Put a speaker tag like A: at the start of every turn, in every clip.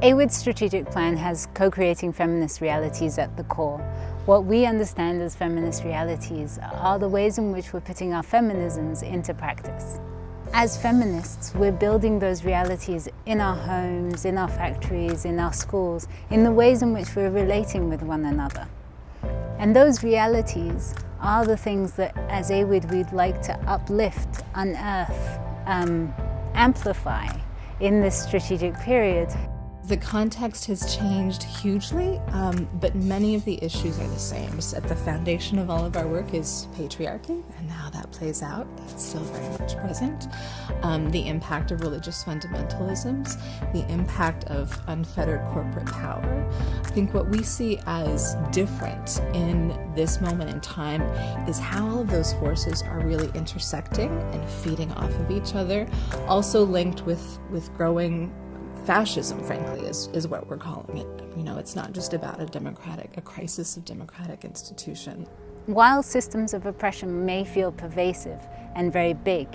A: AWID's strategic plan has co-creating feminist realities at the core. What we understand as feminist realities are the ways in which we're putting our feminisms into practice. As feminists, we're building those realities in our homes, in our factories, in our schools, in the ways in which we're relating with one another. And those realities are the things that, as AWID, we'd like to uplift, unearth, amplify in this strategic period.
B: The context has changed hugely, but many of the issues are the same. So at the foundation of all of our work is patriarchy and how that plays out. That's still very much present. The impact of religious fundamentalisms, the impact of unfettered corporate power. I think what we see as different in this moment in time is how all of those forces are really intersecting and feeding off of each other, also linked with growing fascism, frankly, is what we're calling it. You know, it's not just about a crisis of democratic institution.
A: While systems of oppression may feel pervasive and very big,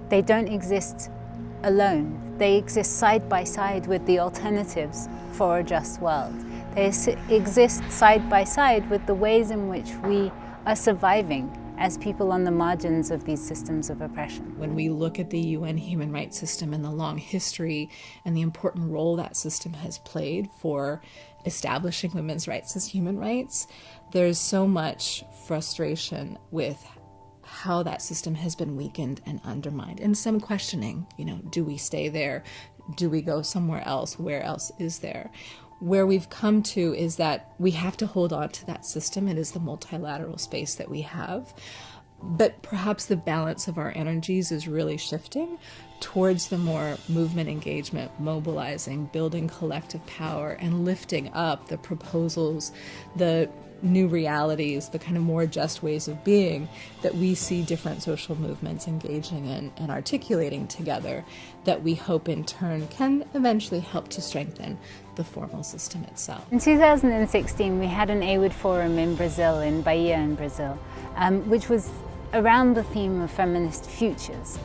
A: they don't exist alone. They exist side by side with the alternatives for a just world. They exist side by side with the ways in which we are surviving as people on the margins of these systems of oppression.
B: When we look at the UN human rights system and the long history and the important role that system has played for establishing women's rights as human rights, there's so much frustration with how that system has been weakened and undermined, and some questioning, do we stay there? Do we go somewhere else? Where else is there? Where we've come to is that we have to hold on to that system. It is the multilateral space that we have. But perhaps the balance of our energies is really shifting towards the more movement engagement, mobilizing, building collective power, and lifting up the proposals, the new realities, the kind of more just ways of being that we see different social movements engaging in and articulating together, that we hope in turn can eventually help to strengthen the formal system itself.
A: In 2016, we had an AWID forum in Brazil, in Bahia in Brazil, which was around the theme of feminist futures.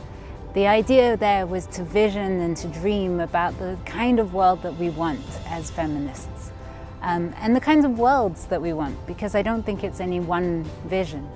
A: The idea there was to vision and to dream about the kind of world that we want as feminists. And the kinds of worlds that we want, because I don't think it's any one vision.